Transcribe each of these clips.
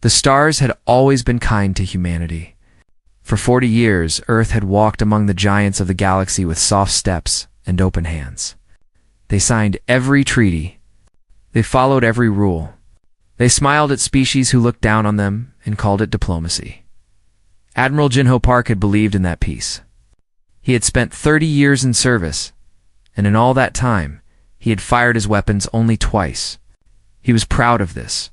The stars had always been kind to humanity. For 40 years, Earth had walked among the giants of the galaxy with soft steps and open hands. They signed every treaty. They followed every rule. They smiled at species who looked down on them and called it diplomacy. Admiral Jinho Park had believed in that peace. He had spent 30 years in service, and in all that time, he had fired his weapons only twice. He was proud of this.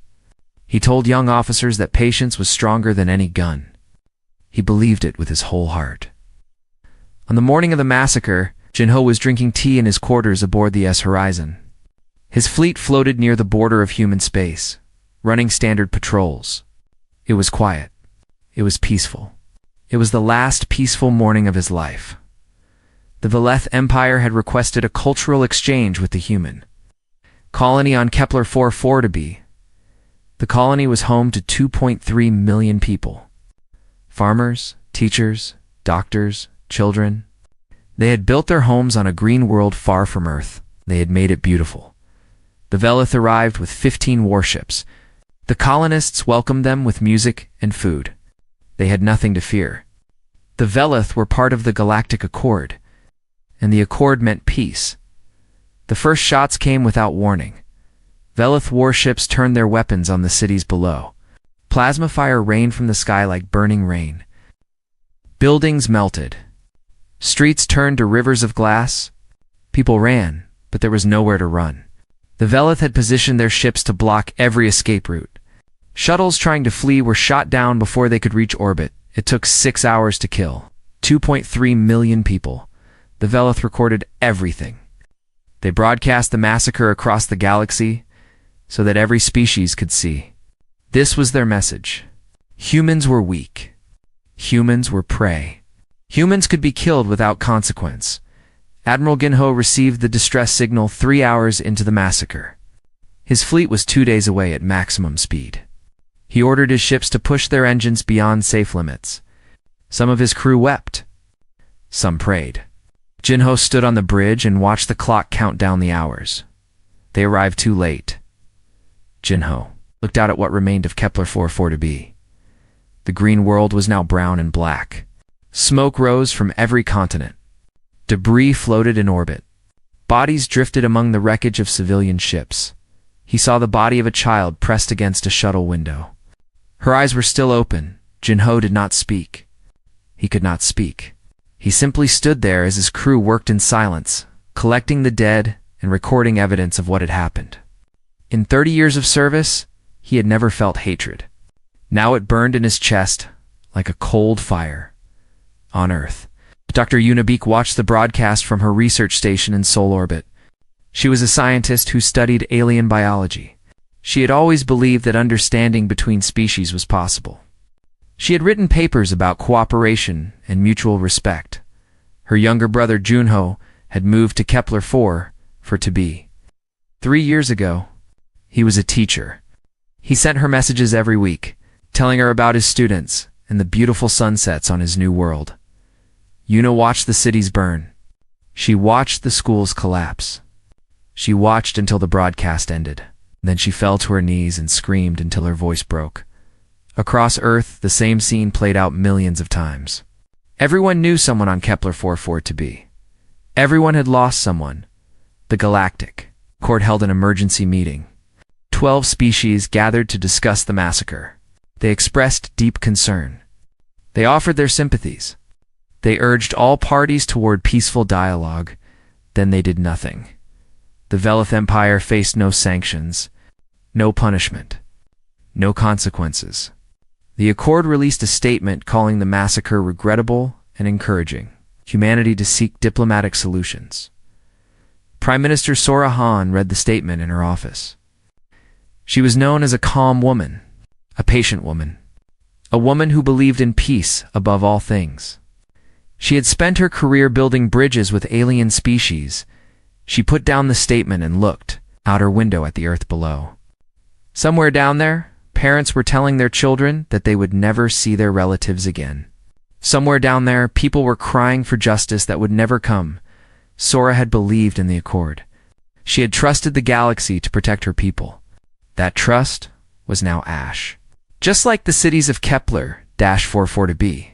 He told young officers that patience was stronger than any gun. He believed it with his whole heart. On the morning of the massacre, Jinho was drinking tea in his quarters aboard the S-Horizon. His fleet floated near the border of human space, running standard patrols. It was quiet. It was peaceful. It was the last peaceful morning of his life. The Veleth Empire had requested a cultural exchange with the human colony on Kepler 4 to be. The colony was home to 2.3 million people. Farmers, teachers, doctors, children. They had built their homes on a green world far from Earth. They had made it beautiful. The Veleth arrived with 15 warships. The colonists welcomed them with music and food. They had nothing to fear. The Veleth were part of the Galactic Accord, and the Accord meant peace. The first shots came without warning. Veleth warships turned their weapons on the cities below. Plasma fire rained from the sky like burning rain. Buildings melted. Streets turned to rivers of glass. People ran, but there was nowhere to run. The Veleth had positioned their ships to block every escape route. Shuttles trying to flee were shot down before they could reach orbit. It took 6 hours to kill 2.3 million people. The Veleth recorded everything. They broadcast the massacre across the galaxy so that every species could see. This was their message. Humans were weak. Humans were prey. Humans could be killed without consequence. Admiral Jinho received the distress signal 3 hours into the massacre. His fleet was 2 days away at maximum speed. He ordered his ships to push their engines beyond safe limits. Some of his crew wept. Some prayed. Jinho stood on the bridge and watched the clock count down the hours. They arrived too late. Jinho looked out at what remained of Kepler 4 to be. The green world was now brown and black. Smoke rose from every continent. Debris floated in orbit. Bodies drifted among the wreckage of civilian ships. He saw the body of a child pressed against a shuttle window. Her eyes were still open. Jinho did not speak. He could not speak. He simply stood there as his crew worked in silence, collecting the dead and recording evidence of what had happened. In 30 years of service, he had never felt hatred. Now it burned in his chest like a cold fire. On Earth, Dr. Unabik watched the broadcast from her research station in Sol orbit. She was a scientist who studied alien biology. She had always believed that understanding between species was possible. She had written papers about cooperation and mutual respect. Her younger brother Junho had moved to Kepler 4 to be. 3 years ago, he was a teacher. He sent her messages every week, telling her about his students and the beautiful sunsets on his new world. Yuna watched the cities burn. She watched the schools collapse. She watched until the broadcast ended. Then she fell to her knees and screamed until her voice broke. Across Earth, the same scene played out millions of times. Everyone knew someone on Kepler 4 to be. Everyone had lost someone. The Galactic Court held an emergency meeting. 12 species gathered to discuss the massacre. They expressed deep concern. They offered their sympathies. They urged all parties toward peaceful dialogue. Then they did nothing. The Veleth Empire faced no sanctions, no punishment, no consequences. The Accord released a statement calling the massacre regrettable and encouraging humanity to seek diplomatic solutions. Prime Minister Sora Han read the statement in her office. She was known as a calm woman, a patient woman, a woman who believed in peace above all things. She had spent her career building bridges with alien species. She put down the statement and looked out her window at the earth below. Somewhere down there, parents were telling their children that they would never see their relatives again. Somewhere down there, people were crying for justice that would never come. Sora had believed in the Accord. She had trusted the galaxy to protect her people. That trust was now ash. Just like the cities of Kepler-44b,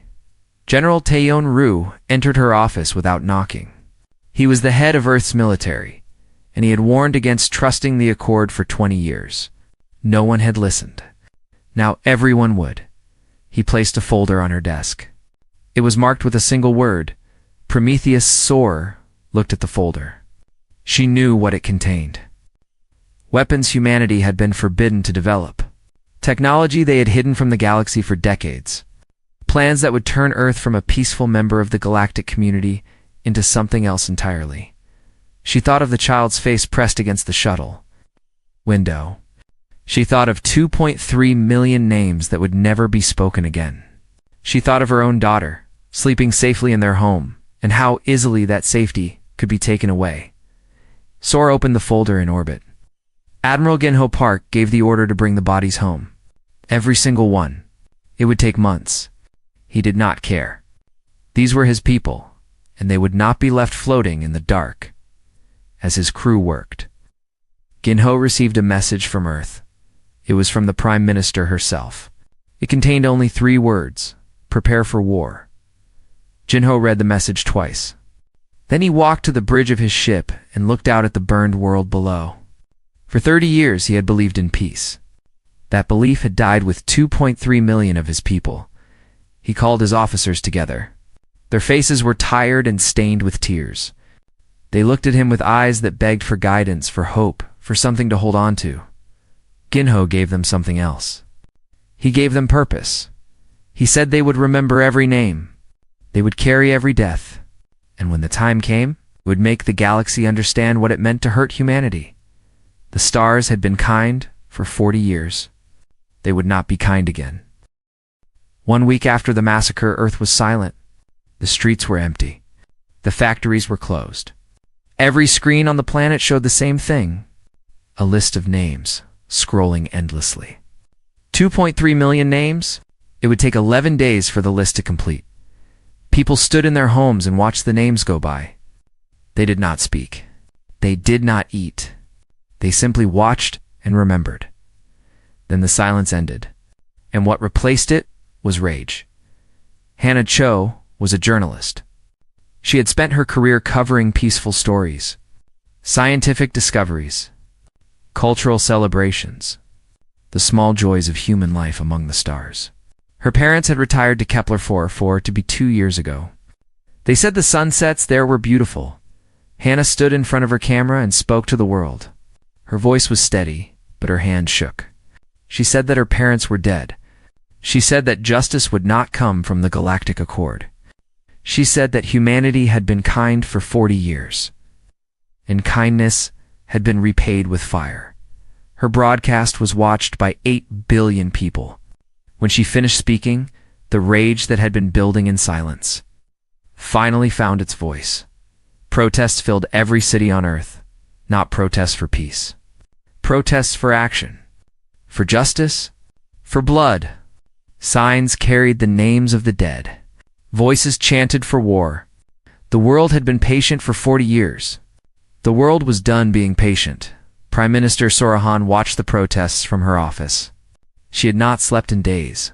General Taeyeon-ru entered her office without knocking. He was the head of Earth's military, and he had warned against trusting the Accord for 20 years. No one had listened. Now everyone would. He placed a folder on her desk. It was marked with a single word. Prometheus Soar looked at the folder. She knew what it contained. Weapons humanity had been forbidden to develop. Technology they had hidden from the galaxy for decades. Plans that would turn Earth from a peaceful member of the galactic community into something else entirely. She thought of the child's face pressed against the shuttle window. She thought of 2.3 million names that would never be spoken again. She thought of her own daughter, sleeping safely in their home, and how easily that safety could be taken away. Sora opened the folder in orbit. Admiral Ginho Park gave the order to bring the bodies home. Every single one. It would take months. He did not care. These were his people, and they would not be left floating in the dark as his crew worked. Ginho received a message from Earth. It was from the Prime Minister herself. It contained only 3 words: prepare for war. Ginho read the message twice. Then he walked to the bridge of his ship and looked out at the burned world below. For 30 years he had believed in peace. That belief had died with 2.3 million of his people. He called his officers together. Their faces were tired and stained with tears. They looked at him with eyes that begged for guidance, for hope, for something to hold on to. Ginho gave them something else. He gave them purpose. He said they would remember every name. They would carry every death. And when the time came, it would make the galaxy understand what it meant to hurt humanity. The stars had been kind for 40 years. They would not be kind again. 1 week after the massacre, Earth was silent. The streets were empty. The factories were closed. Every screen on the planet showed the same thing: a list of names, scrolling endlessly. 2.3 million names? It would take 11 days for the list to complete. People stood in their homes and watched the names go by. They did not speak. They did not eat. They simply watched and remembered. Then the silence ended, and what replaced it was rage. Hannah Cho was a journalist. She had spent her career covering peaceful stories, scientific discoveries, cultural celebrations, the small joys of human life among the stars. Her parents had retired to Kepler-44 to be 2 years ago. They said the sunsets there were beautiful. Hannah stood in front of her camera and spoke to the world. Her voice was steady, but her hand shook. She said that her parents were dead. She said that justice would not come from the Galactic Accord. She said that humanity had been kind for 40 years, and kindness had been repaid with fire. Her broadcast was watched by 8 billion people. When she finished speaking, the rage that had been building in silence finally found its voice. Protests filled every city on Earth, not protests for peace. Protests for action, for justice, for blood. Signs carried the names of the dead. Voices chanted for war. The world had been patient for 40 years. The world was done being patient. Prime Minister Sorahan watched the protests from her office. She had not slept in days.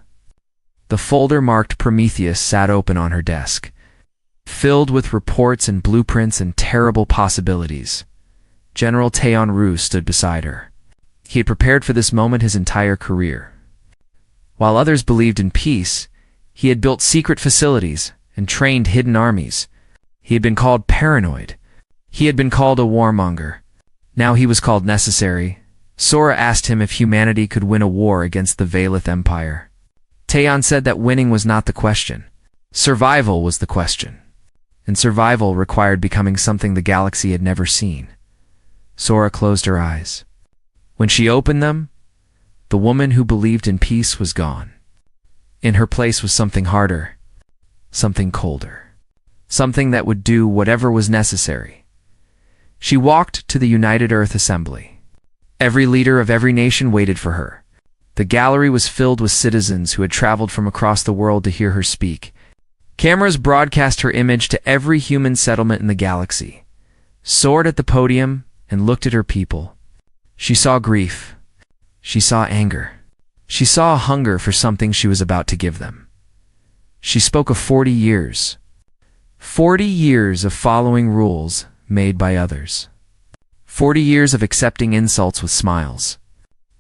The folder marked Prometheus sat open on her desk, filled with reports and blueprints and terrible possibilities. General Taeyeon-ru stood beside her. He had prepared for this moment his entire career. While others believed in peace, he had built secret facilities and trained hidden armies. He had been called paranoid. He had been called a warmonger. Now he was called necessary. Sora asked him if humanity could win a war against the Valith Empire. Taeyeon said that winning was not the question. Survival was the question. And survival required becoming something the galaxy had never seen. Sora closed her eyes. When she opened them, the woman who believed in peace was gone. In her place was something harder, something colder, something that would do whatever was necessary. She walked to the United Earth Assembly. Every leader of every nation waited for her. The gallery was filled with citizens who had traveled from across the world to hear her speak. Cameras broadcast her image to every human settlement in the galaxy. Soared at the podium and looked at her people. She saw grief. She saw anger. She saw a hunger for something she was about to give them. She spoke of 40 years. 40 years of following rules made by others. 40 years of accepting insults with smiles.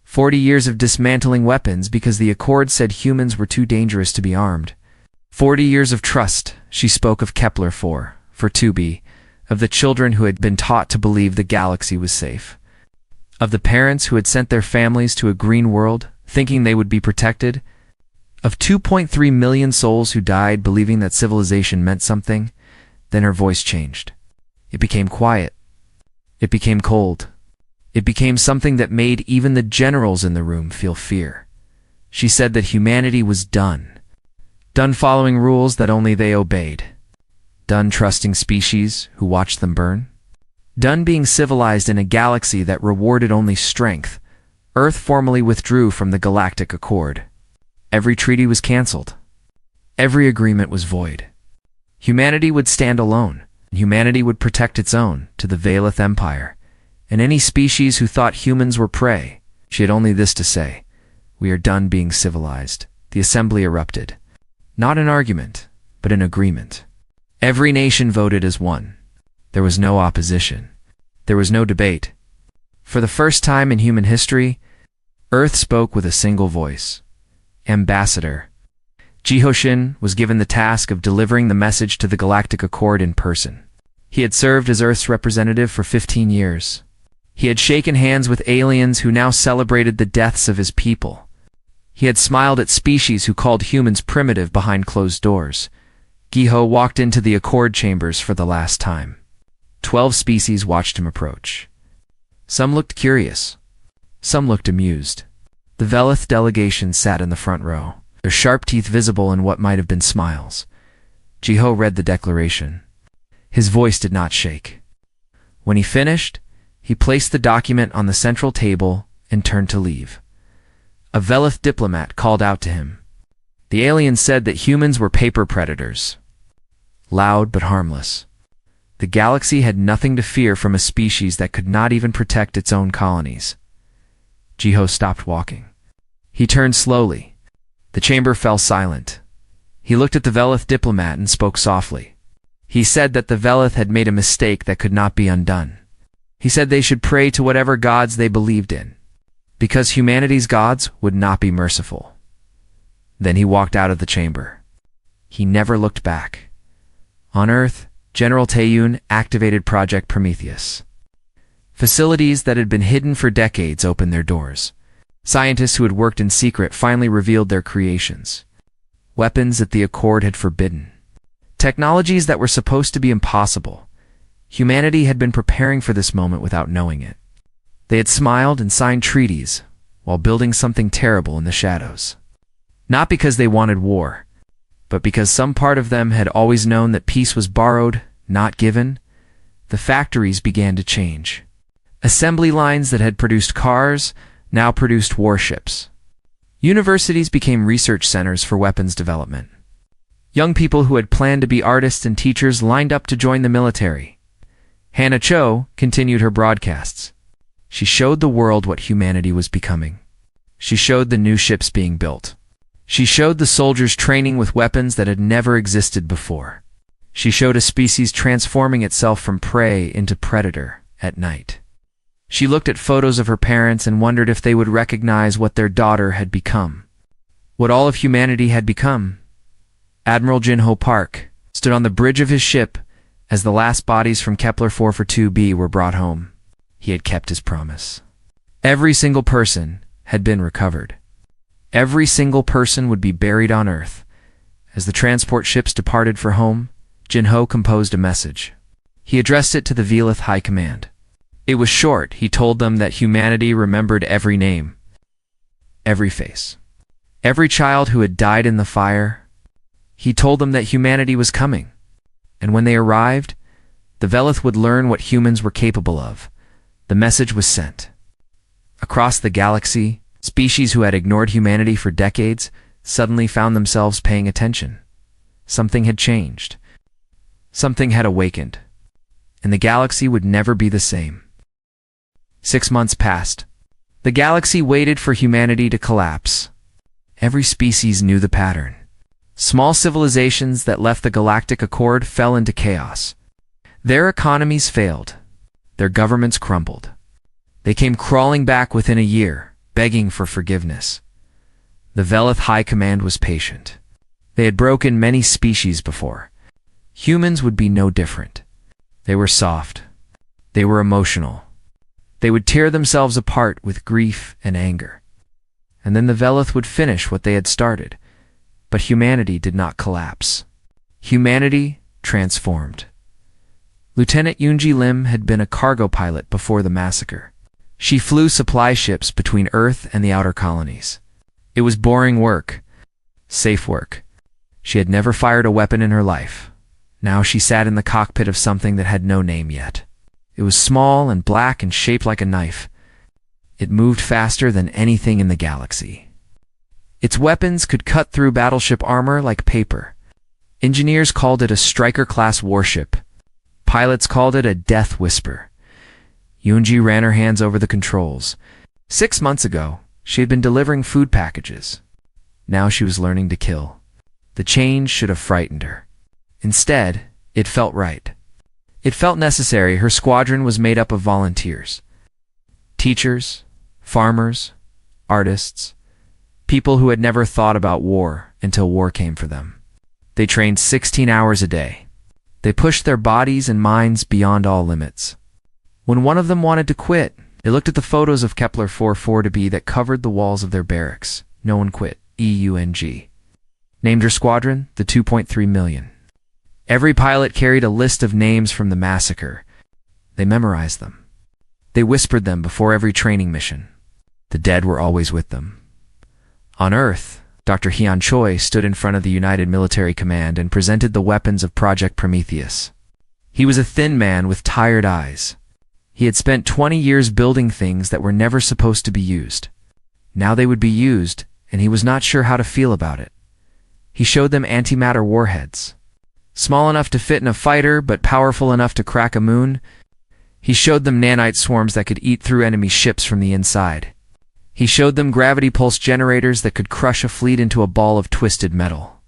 40 years of dismantling weapons because the Accord said humans were too dangerous to be armed. 40 years of trust. She spoke of Kepler 4, for 2b, of the children who had been taught to believe the galaxy was safe. Of the parents who had sent their families to a green world, thinking they would be protected. Of 2.3 million souls who died believing that civilization meant something. Then her voice changed. It became quiet. It became cold. It became something that made even the generals in the room feel fear. She said that humanity was done. Done following rules that only they obeyed. Done trusting species who watched them burn. Done being civilized in a galaxy that rewarded only strength. Earth formally withdrew from the Galactic Accord. Every treaty was cancelled. Every agreement was void. Humanity would stand alone. Humanity would protect its own to the Valeth Empire. And any species who thought humans were prey, she had only this to say: "We are done being civilized." The assembly erupted. Not in argument, but in agreement. Every nation voted as one. There was no opposition. There was no debate. For the first time in human history, Earth spoke with a single voice. Ambassador. Jihoshin was given the task of delivering the message to the Galactic Accord in person. He had served as Earth's representative for 15 years. He had shaken hands with aliens who now celebrated the deaths of his people. He had smiled at species who called humans primitive behind closed doors. Giho walked into the Accord chambers for the last time. 12 species watched him approach. Some looked curious. Some looked amused. The Veleth delegation sat in the front row, their sharp teeth visible in what might have been smiles. Jiho read the declaration. His voice did not shake. When he finished, he placed the document on the central table and turned to leave. A Veleth diplomat called out to him. The alien said that humans were paper predators. Loud but harmless. The galaxy had nothing to fear from a species that could not even protect its own colonies. Jiho stopped walking. He turned slowly. The chamber fell silent. He looked at the Veleth diplomat and spoke softly. He said that the Veleth had made a mistake that could not be undone. He said they should pray to whatever gods they believed in, because humanity's gods would not be merciful. Then he walked out of the chamber. He never looked back. On Earth, General Taeyun activated Project Prometheus. Facilities that had been hidden for decades opened their doors. Scientists who had worked in secret finally revealed their creations. Weapons that the Accord had forbidden. Technologies that were supposed to be impossible. Humanity had been preparing for this moment without knowing it. They had smiled and signed treaties while building something terrible in the shadows. Not because they wanted war, but because some part of them had always known that peace was borrowed, not given. The factories began to change. Assembly lines that had produced cars now produced warships. Universities became research centers for weapons development. Young people who had planned to be artists and teachers lined up to join the military. Hannah Cho continued her broadcasts. She showed the world what humanity was becoming. She showed the new ships being built. She showed the soldiers training with weapons that had never existed before. She showed a species transforming itself from prey into predator at night. She looked at photos of her parents and wondered if they would recognize what their daughter had become. What all of humanity had become. Admiral Jinho Park stood on the bridge of his ship as the last bodies from Kepler 442b were brought home. He had kept his promise. Every single person had been recovered. Every single person would be buried on Earth. As the transport ships departed for home, Jinho composed a message. He addressed it to the Veleth High Command. It was short. He told them that humanity remembered every name, every face, every child who had died in the fire. He told them that humanity was coming, and when they arrived, the Veleth would learn what humans were capable of. The message was sent. Across the galaxy, species who had ignored humanity for decades suddenly found themselves paying attention. Something had changed. Something had awakened, and the galaxy would never be the same. 6 months passed. The galaxy waited for humanity to collapse. Every species knew the pattern. Small civilizations that left the galactic accord fell into chaos. Their economies failed. Their governments crumbled. They came crawling back within a year, begging for forgiveness. The Velith High Command was patient. They had broken many species before. Humans would be no different. They were soft. They were emotional. They would tear themselves apart with grief and anger. And then the Velith would finish what they had started. But humanity did not collapse. Humanity transformed. Lieutenant Yoonji Lim had been a cargo pilot before the massacre. She flew supply ships between Earth and the outer colonies. It was boring work, safe work. She had never fired a weapon in her life. Now she sat in the cockpit of something that had no name yet. It was small and black and shaped like a knife. It moved faster than anything in the galaxy. Its weapons could cut through battleship armor like paper. Engineers called it a Striker-class warship. Pilots called it a death whisper. Yoonji ran her hands over the controls. 6 months ago, she had been delivering food packages. Now she was learning to kill. The change should have frightened her. Instead, it felt right. It felt necessary. Her squadron was made up of volunteers. Teachers, farmers, artists, people who had never thought about war until war came for them. They trained 16 hours a day. They pushed their bodies and minds beyond all limits. When one of them wanted to quit, they looked at the photos of Kepler 440b that covered the walls of their barracks. No one quit. EUNG. Named her squadron the 2.3 million. Every pilot carried a list of names from the massacre. They memorized them. They whispered them before every training mission. The dead were always with them. On Earth, Dr. Hyun Choi stood in front of the United Military Command and presented the weapons of Project Prometheus. He was a thin man with tired eyes. He had spent 20 years building things that were never supposed to be used. Now they would be used, and he was not sure how to feel about it. He showed them antimatter warheads. Small enough to fit in a fighter, but powerful enough to crack a moon. He showed them nanite swarms that could eat through enemy ships from the inside. He showed them gravity pulse generators that could crush a fleet into a ball of twisted metal.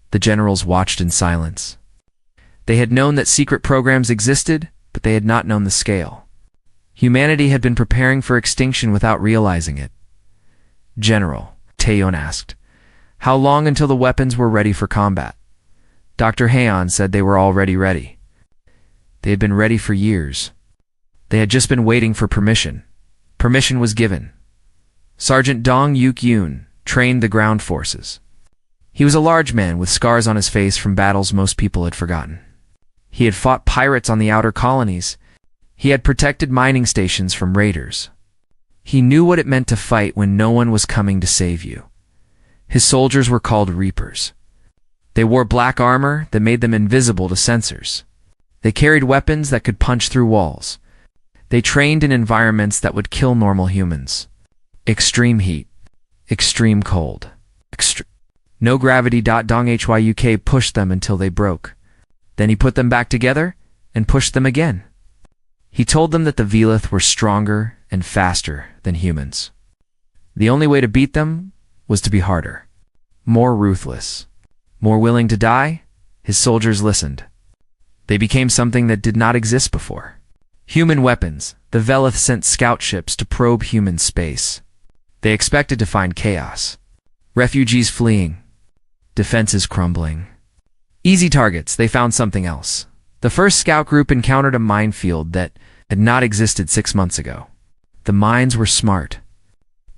The generals watched in silence. They had known that secret programs existed, but they had not known the scale. Humanity had been preparing for extinction without realizing it. General, Taeyeon asked, how long until the weapons were ready for combat? Dr. Haeon said they were already ready. They had been ready for years. They had just been waiting for permission. Permission was given. Sergeant Dong Yuk-yoon trained the ground forces. He was a large man with scars on his face from battles most people had forgotten. He had fought pirates on the outer colonies. He had protected mining stations from raiders. He knew what it meant to fight when no one was coming to save you. His soldiers were called Reapers. They wore black armor that made them invisible to sensors. They carried weapons that could punch through walls. They trained in environments that would kill normal humans. Extreme heat. Extreme cold. No gravity. Dong HYUK pushed them until they broke. Then he put them back together and pushed them again. He told them that the Velith were stronger and faster than humans. The only way to beat them was to be harder, more ruthless, more willing to die. His soldiers listened. They became something that did not exist before. Human weapons. The Velith sent scout ships to probe human space. They expected to find chaos. Refugees fleeing. Defenses crumbling. Easy targets. They found something else. The first scout group encountered a minefield that had not existed 6 months ago. The mines were smart.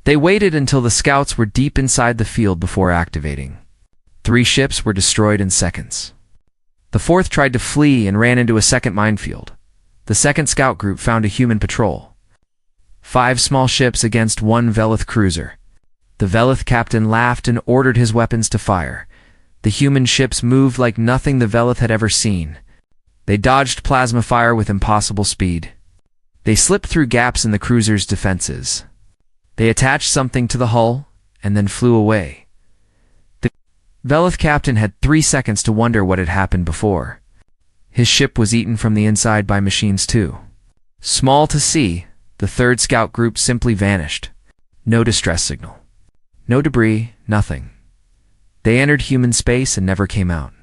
They waited until the scouts were deep inside the field before activating. 3 ships were destroyed in seconds. The 4th tried to flee and ran into a second minefield. The second scout group found a human patrol. 5 small ships against 1 Velith cruiser. The Velith captain laughed and ordered his weapons to fire. The human ships moved like nothing the Velith had ever seen. They dodged plasma fire with impossible speed. They slipped through gaps in the cruiser's defenses. They attached something to the hull and then flew away. The Velith captain had 3 seconds to wonder what had happened before. His ship was eaten from the inside by machines too. Small to see, the 3rd scout group simply vanished. No distress signal. No debris, nothing. They entered human space and never came out.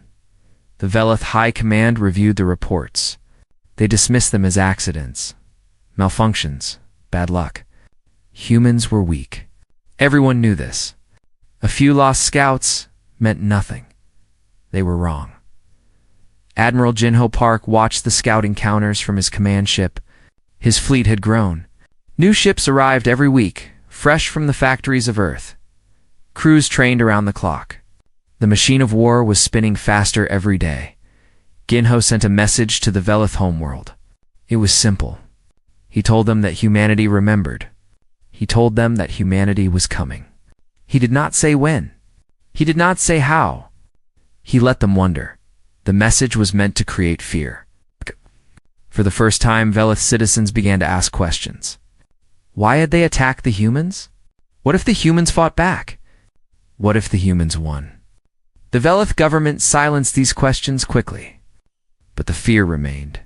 The Velith High Command reviewed the reports. They dismissed them as accidents, malfunctions, bad luck. Humans were weak. Everyone knew this. A few lost scouts meant nothing. They were wrong. Admiral Jinho Park watched the scout encounters from his command ship. His fleet had grown. New ships arrived every week, fresh from the factories of Earth. Crews trained around the clock. The machine of war was spinning faster every day. Ginho sent a message to the Velith homeworld. It was simple. He told them that humanity remembered. He told them that humanity was coming. He did not say when. He did not say how. He let them wonder. The message was meant to create fear. For the first time, Velith citizens began to ask questions. Why had they attacked the humans? What if the humans fought back? What if the humans won? The Velith government silenced these questions quickly. But the fear remained.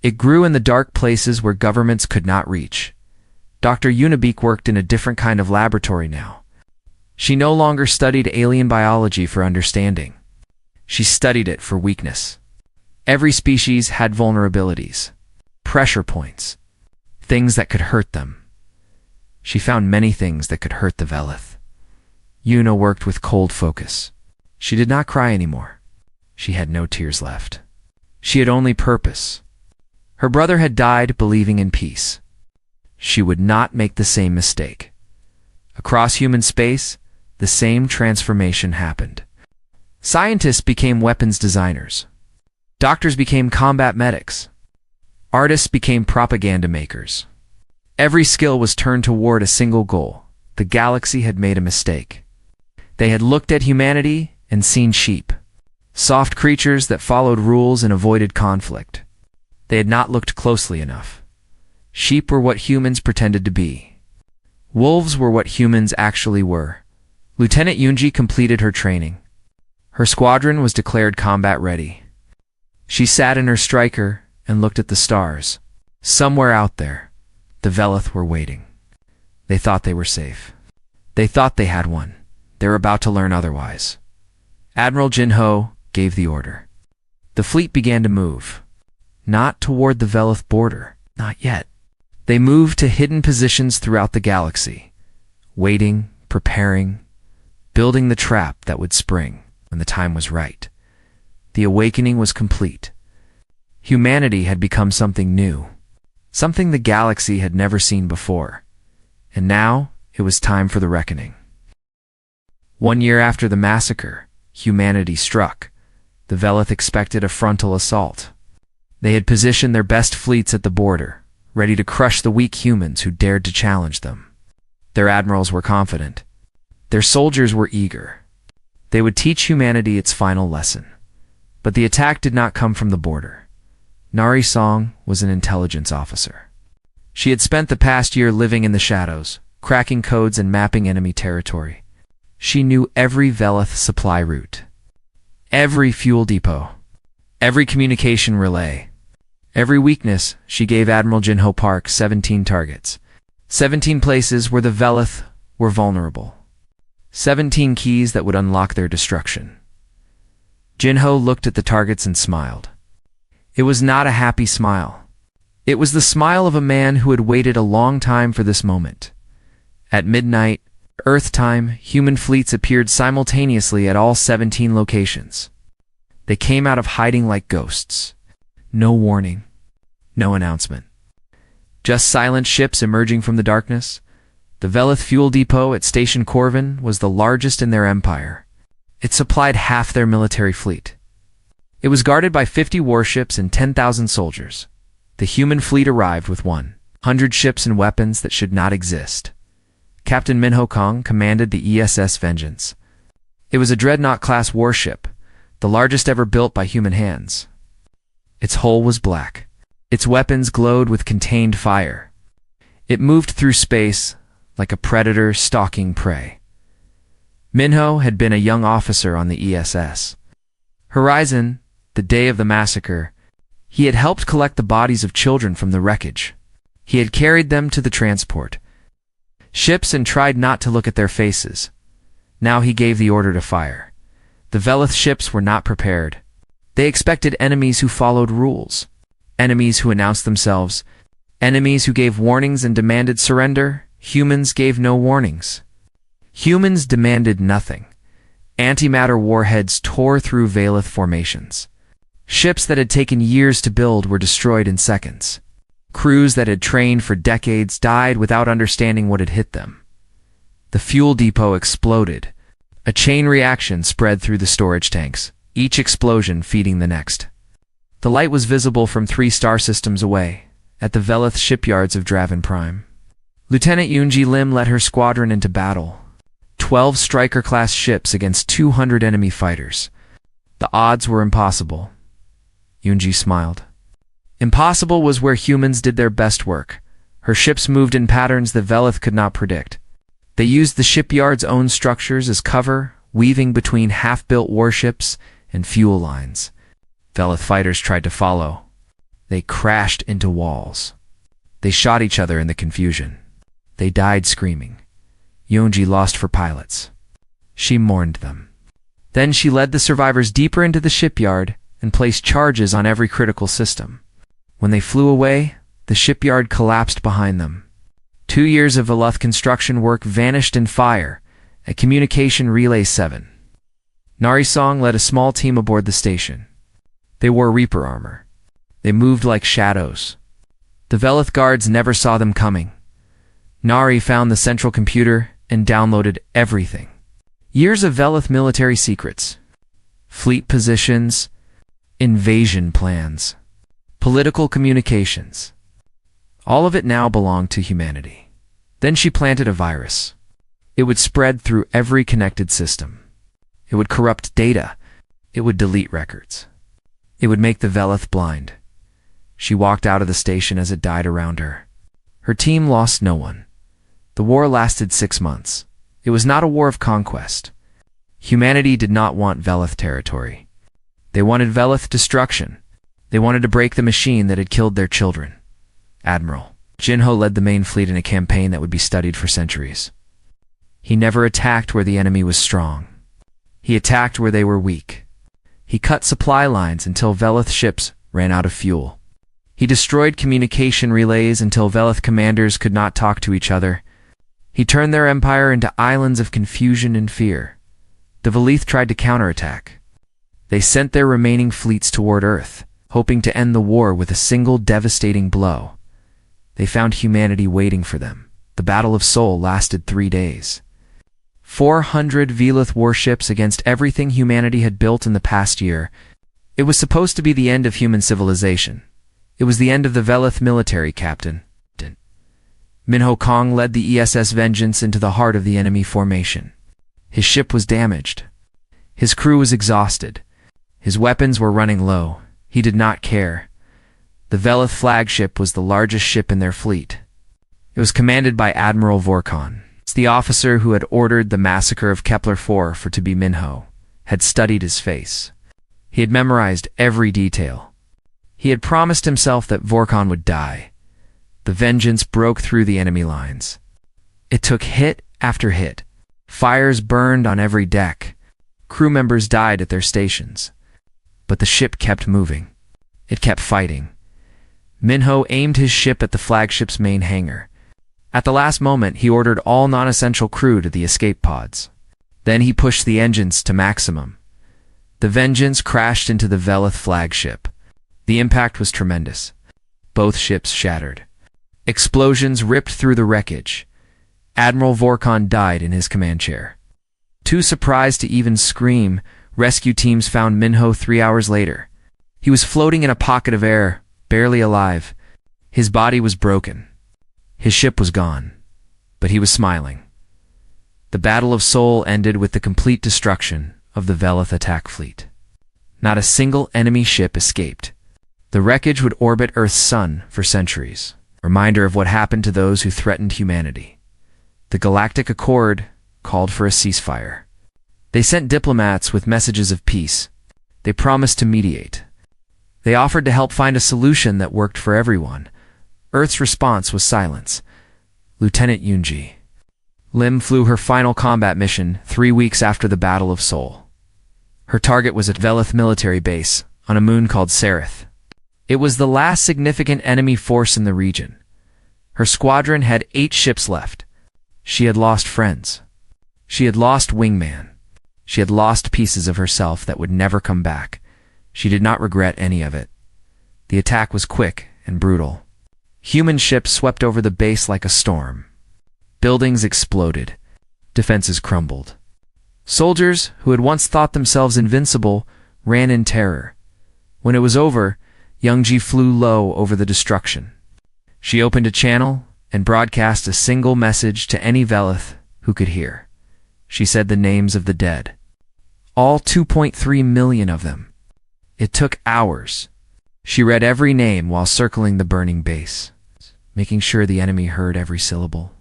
It grew in the dark places where governments could not reach. Dr. Unibeek worked in a different kind of laboratory now. She no longer studied alien biology for understanding. She studied it for weakness. Every species had vulnerabilities, pressure points, things that could hurt them. She found many things that could hurt the Velith. Yuna worked with cold focus. She did not cry anymore. She had no tears left. She had only purpose. Her brother had died believing in peace. She would not make the same mistake. Across human space, the same transformation happened. Scientists became weapons designers. Doctors became combat medics. Artists became propaganda makers. Every skill was turned toward a single goal. The galaxy had made a mistake. They had looked at humanity and seen sheep, soft creatures that followed rules and avoided conflict. They had not looked closely enough. Sheep were what humans pretended to be. Wolves were what humans actually were. Lieutenant Yunji completed her training. Her squadron was declared combat ready. She sat in her striker and looked at the stars. Somewhere out there, the Velith were waiting. They thought they were safe. They thought they had one. They were about to learn otherwise. Admiral Jinho gave the order. The fleet began to move. Not toward the Velith border. Not yet. They moved to hidden positions throughout the galaxy, waiting, preparing, building the trap that would spring when the time was right. The awakening was complete. Humanity had become something new, something the galaxy had never seen before. And now it was time for the reckoning. 1 year after the massacre, humanity struck. The Velith expected a frontal assault. They had positioned their best fleets at the border, ready to crush the weak humans who dared to challenge them. Their admirals were confident. Their soldiers were eager. They would teach humanity its final lesson. But the attack did not come from the border. Nari Song was an intelligence officer. She had spent the past year living in the shadows, cracking codes and mapping enemy territory. She knew every Velith supply route, every fuel depot, every communication relay. Every weakness, she gave Admiral Jinho Park 17 targets. 17 places where the Velith were vulnerable. 17 keys that would unlock their destruction. Jinho looked at the targets and smiled. It was not a happy smile. It was the smile of a man who had waited a long time for this moment. At midnight, Earth time, human fleets appeared simultaneously at all 17 locations. They came out of hiding like ghosts. No warning, no announcement. Just silent ships emerging from the darkness. The Velith fuel depot at Station Corvin was the largest in their empire. It supplied half their military fleet. It was guarded by 50 warships and 10,000 soldiers. The human fleet arrived with 100 ships and weapons that should not exist. Captain Minho Kong commanded the ESS Vengeance. It was a Dreadnought-class warship, the largest ever built by human hands. Its hull was black. Its weapons glowed with contained fire. It moved through space like a predator stalking prey. Minho had been a young officer on the ESS. Horizon, the day of the massacre, he had helped collect the bodies of children from the wreckage. He had carried them to the transport ships and tried not to look at their faces, Now he gave the order to fire. The Velith ships were not prepared. They expected enemies who followed rules, enemies who announced themselves, enemies who gave warnings and demanded surrender. Humans gave no warnings. Humans demanded nothing. Antimatter warheads tore through Velith formations. Ships that had taken years to build were destroyed in seconds. Crews that had trained for decades died without understanding what had hit them. The fuel depot exploded. A chain reaction spread through the storage tanks, each explosion feeding the next. The light was visible from 3 star systems away, at the Velith shipyards of Draven Prime. Lieutenant Yunji Lim led her squadron into battle. 12 Striker-class ships against 200 enemy fighters. The odds were impossible. Yunji smiled. Impossible was where humans did their best work. Her ships moved in patterns the Velith could not predict. They used the shipyard's own structures as cover, weaving between half-built warships and fuel lines. Velith fighters tried to follow. They crashed into walls. They shot each other in the confusion. They died screaming. Yunji lost for pilots. She mourned them. Then she led the survivors deeper into the shipyard and placed charges on every critical system. When they flew away, the shipyard collapsed behind them. 2 years of Velith construction work vanished in fire at Communication Relay 7. Narisong led a small team aboard the station. They wore Reaper armor. They moved like shadows. The Velith guards never saw them coming. Nari found the central computer and downloaded everything. Years of Velith military secrets, fleet positions, invasion plans, political communications. All of it now belonged to humanity. Then she planted a virus. It would spread through every connected system. It would corrupt data. It would delete records. It would make the Velith blind. She walked out of the station as it died around her. Her team lost no one. The war lasted 6 months. It was not a war of conquest. Humanity did not want Velith territory. They wanted Velith destruction. They wanted to break the machine that had killed their children. Admiral Jinho led the main fleet in a campaign that would be studied for centuries. He never attacked where the enemy was strong. He attacked where they were weak. He cut supply lines until Velith ships ran out of fuel. He destroyed communication relays until Velith commanders could not talk to each other. He turned their empire into islands of confusion and fear. The Velith tried to counterattack. They sent their remaining fleets toward Earth, hoping to end the war with a single devastating blow. They found humanity waiting for them. The Battle of Seoul lasted 3 days. 400 Velith warships against everything humanity had built in the past year. It was supposed to be the end of human civilization. It was the end of the Velith military captain. Minho Kong led the ESS Vengeance into the heart of the enemy formation. His ship was damaged. His crew was exhausted. His weapons were running low. He did not care. The Velith flagship was the largest ship in their fleet. It was commanded by Admiral Vorkon. The officer who had ordered the massacre of Kepler 4 for to be Minho had studied his face. He had memorized every detail. He had promised himself that Vorkon would die. The Vengeance broke through the enemy lines. It took hit after hit. Fires burned on every deck. Crew members died at their stations. But the ship kept moving. It kept fighting. Minho aimed his ship at the flagship's main hangar. At the last moment, he ordered all non-essential crew to the escape pods. Then he pushed the engines to maximum. The Vengeance crashed into the Velith flagship. The impact was tremendous. Both ships shattered. Explosions ripped through the wreckage. Admiral Vorkon died in his command chair. Too surprised to even scream, rescue teams found Minho 3 hours later. He was floating in a pocket of air, barely alive. His body was broken. His ship was gone, but he was smiling. The Battle of Seoul ended with the complete destruction of the Velith attack fleet. Not a single enemy ship escaped. The wreckage would orbit Earth's sun for centuries, a reminder of what happened to those who threatened humanity. The Galactic Accord called for a ceasefire. They sent diplomats with messages of peace. They promised to mediate. They offered to help find a solution that worked for everyone. Earth's response was silence. Lieutenant Yunji. Lim flew her final combat mission 3 weeks after the Battle of Seoul. Her target was at Velith military base, on a moon called Sereth. It was the last significant enemy force in the region. Her squadron had 8 ships left. She had lost friends. She had lost Wingman. She had lost pieces of herself that would never come back. She did not regret any of it. The attack was quick and brutal. Human ships swept over the base like a storm. Buildings exploded. Defenses crumbled. Soldiers, who had once thought themselves invincible, ran in terror. When it was over, Youngji flew low over the destruction. She opened a channel and broadcast a single message to any Velith who could hear. She said the names of the dead. All 2.3 million of them. It took hours. She read every name while circling the burning base, making sure the enemy heard every syllable.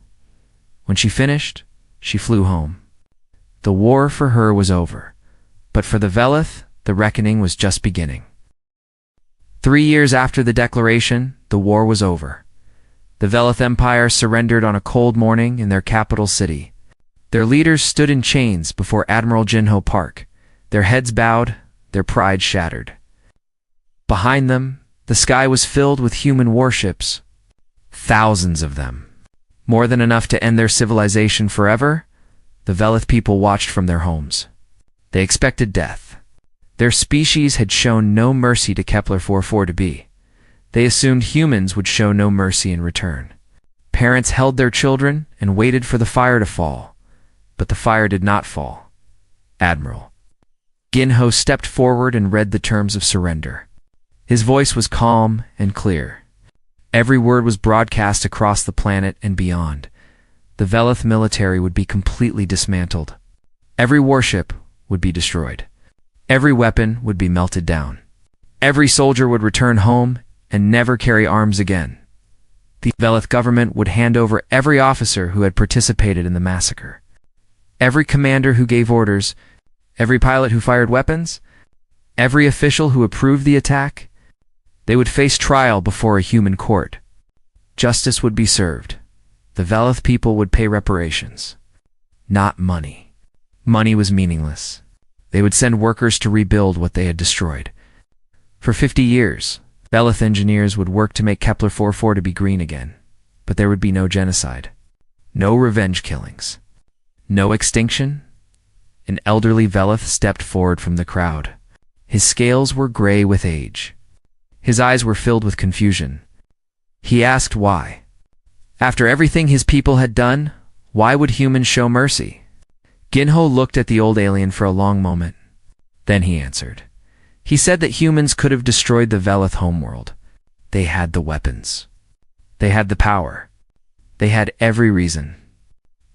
When she finished, she flew home. The war for her was over, but for the Velith, the reckoning was just beginning. 3 years after the declaration, the war was over. The Velith Empire surrendered on a cold morning in their capital city. Their leaders stood in chains before Admiral Jinho Park, their heads bowed, their pride shattered. Behind them, the sky was filled with human warships, thousands of them. More than enough to end their civilization forever, the Velith people watched from their homes. They expected death. Their species had shown no mercy to Kepler-44b. They assumed humans would show no mercy in return. Parents held their children and waited for the fire to fall, but the fire did not fall. Admiral Ginho stepped forward and read the terms of surrender. His voice was calm and clear. Every word was broadcast across the planet and beyond. The Velith military would be completely dismantled. Every warship would be destroyed. Every weapon would be melted down. Every soldier would return home and never carry arms again. The Velith government would hand over every officer who had participated in the massacre. Every commander who gave orders, every pilot who fired weapons, every official who approved the attack. They would face trial before a human court. Justice would be served. The Velith people would pay reparations. Not money. Money was meaningless. They would send workers to rebuild what they had destroyed. For 50 years, Velith engineers would work to make Kepler-44 to be green again. But there would be no genocide. No revenge killings. No extinction. An elderly Velith stepped forward from the crowd. His scales were gray with age. His eyes were filled with confusion. He asked why. After everything his people had done, why would humans show mercy? Ginho looked at the old alien for a long moment. Then he answered. He said that humans could have destroyed the Velith homeworld. They had the weapons. They had the power. They had every reason.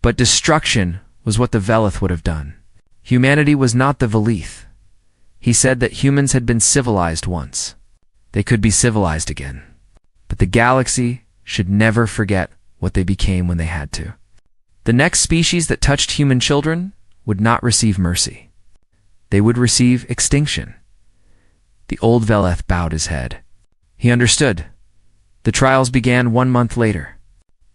But destruction was what the Velith would have done. Humanity was not the Velith. He said that humans had been civilized once. They could be civilized again. But the galaxy should never forget what they became when they had to. The next species that touched human children would not receive mercy. They would receive extinction. The old Velith bowed his head. He understood. The trials began 1 month later.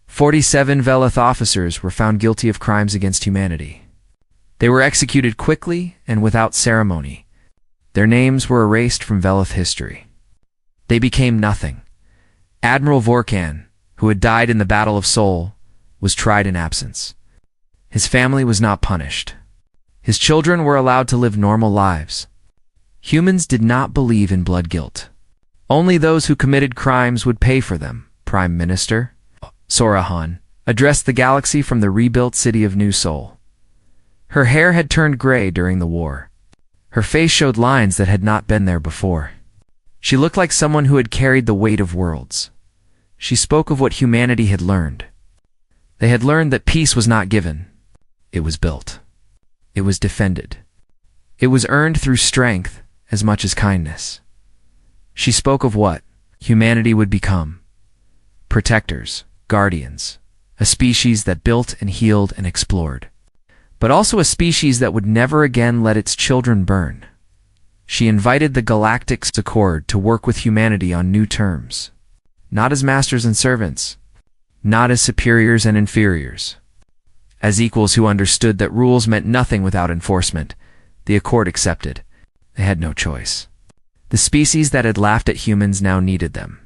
47 Velith officers were found guilty of crimes against humanity. They were executed quickly and without ceremony. Their names were erased from Velith history. They became nothing. Admiral Vorkan, who had died in the Battle of Seoul, was tried in absence. His family was not punished. His children were allowed to live normal lives. Humans did not believe in blood guilt. Only those who committed crimes would pay for them. Prime Minister Sorahan addressed the galaxy from the rebuilt city of New Seoul. Her hair had turned gray during the war. Her face showed lines that had not been there before. She looked like someone who had carried the weight of worlds. She spoke of what humanity had learned. They had learned that peace was not given. It was built. It was defended. It was earned through strength as much as kindness. She spoke of what humanity would become. Protectors, guardians, a species that built and healed and explored. But also a species that would never again let its children burn. She invited the Galactic Accord to work with humanity on new terms. Not as masters and servants. Not as superiors and inferiors. As equals who understood that rules meant nothing without enforcement, the accord accepted. They had no choice. The species that had laughed at humans now needed them.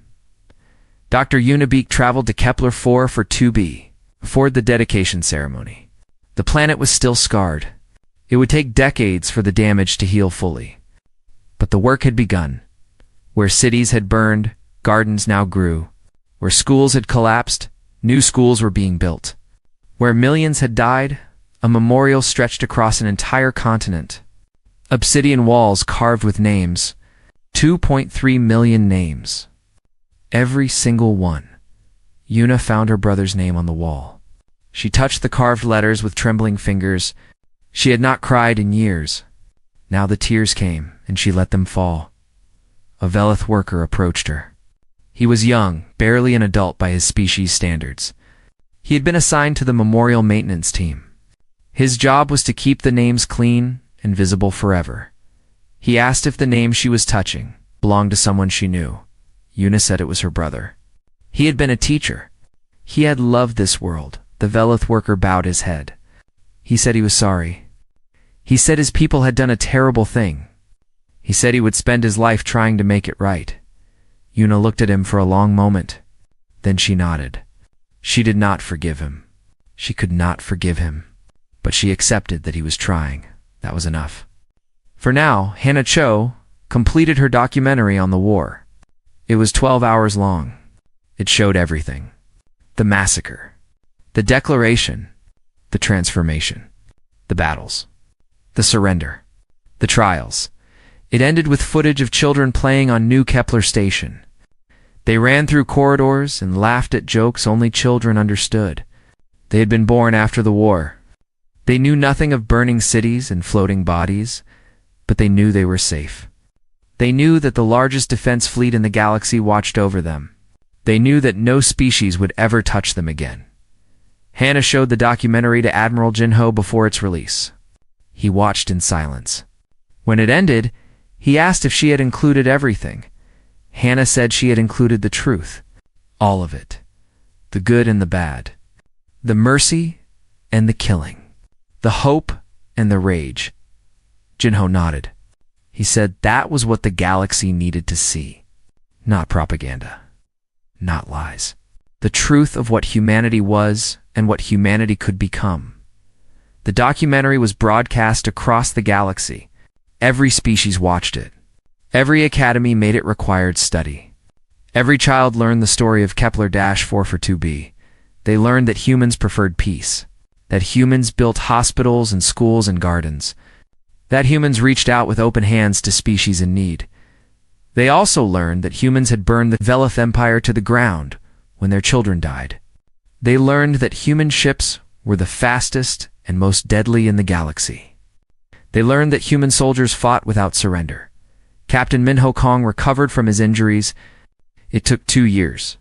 Dr. Unibeek traveled to Kepler 4 for 2b, before the dedication ceremony. The planet was still scarred. It would take decades for the damage to heal fully. But the work had begun. Where cities had burned, gardens now grew. Where schools had collapsed, new schools were being built. Where millions had died, a memorial stretched across an entire continent. Obsidian walls carved with names, 2.3 million names. Every single one. Una found her brother's name on the wall. She touched the carved letters with trembling fingers. She had not cried in years. Now the tears came, and she let them fall. A Velith worker approached her. He was young, barely an adult by his species standards. He had been assigned to the memorial maintenance team. His job was to keep the names clean and visible forever. He asked if the name she was touching belonged to someone she knew. Una said it was her brother. He had been a teacher. He had loved this world. The Velith worker bowed his head. He said he was sorry. He said his people had done a terrible thing. He said he would spend his life trying to make it right. Una looked at him for a long moment. Then she nodded. She did not forgive him. She could not forgive him. But she accepted that he was trying. That was enough. For now, Hannah Cho completed her documentary on the war. It was 12 hours long. It showed everything. The massacre. The declaration. The transformation. The battles. The surrender. The trials. It ended with footage of children playing on New Kepler Station. They ran through corridors and laughed at jokes only children understood. They had been born after the war. They knew nothing of burning cities and floating bodies, but they knew they were safe. They knew that the largest defense fleet in the galaxy watched over them. They knew that no species would ever touch them again. Hannah showed the documentary to Admiral Jinho before its release. He watched in silence. When it ended, he asked if she had included everything. Hannah said she had included the truth. All of it. The good and the bad. The mercy and the killing. The hope and the rage. Jinho nodded. He said that was what the galaxy needed to see. Not propaganda. Not lies. The truth of what humanity was and what humanity could become. The documentary was broadcast across the galaxy. Every species watched it. Every academy made it required study. Every child learned the story of Kepler-4 for 2b. They learned that humans preferred peace. That humans built hospitals and schools and gardens. That humans reached out with open hands to species in need. They also learned that humans had burned the Velith Empire to the ground when their children died. They learned that human ships were the fastest and most deadly in the galaxy. They learned that human soldiers fought without surrender. Captain Minho Kong recovered from his injuries. It took 2 years.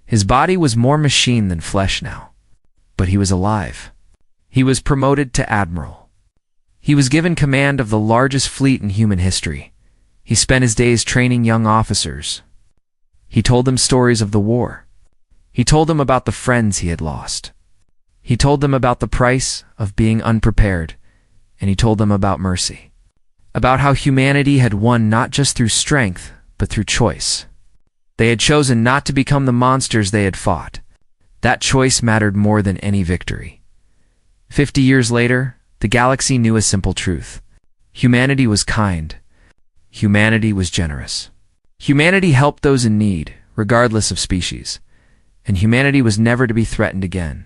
His body was more machine than flesh now. But he was alive. He was promoted to admiral. He was given command of the largest fleet in human history. He spent his days training young officers. He told them stories of the war. He told them about the friends he had lost. He told them about the price of being unprepared, and he told them about mercy. About how humanity had won not just through strength, but through choice. They had chosen not to become the monsters they had fought. That choice mattered more than any victory. 50 years later, the galaxy knew a simple truth. Humanity was kind. Humanity was generous. Humanity helped those in need, regardless of species. And humanity was never to be threatened again.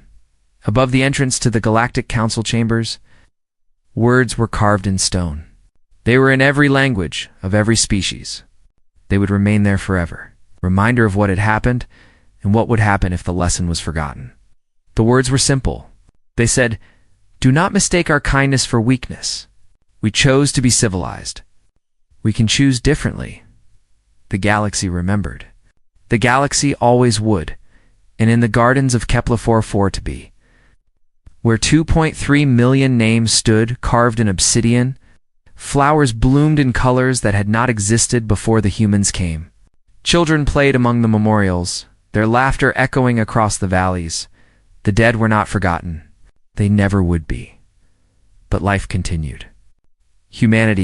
Above the entrance to the Galactic Council chambers, words were carved in stone. They were in every language, of every species. They would remain there forever. Reminder of what had happened, and what would happen if the lesson was forgotten. The words were simple. They said, "Do not mistake our kindness for weakness. We chose to be civilized. We can choose differently." The galaxy remembered. The galaxy always would, and in the gardens of Kepler-4 to be. Where 2.3 million names stood carved in obsidian, flowers bloomed in colors that had not existed before the humans came. Children played among the memorials, their laughter echoing across the valleys. The dead were not forgotten. They never would be. But life continued. Humanity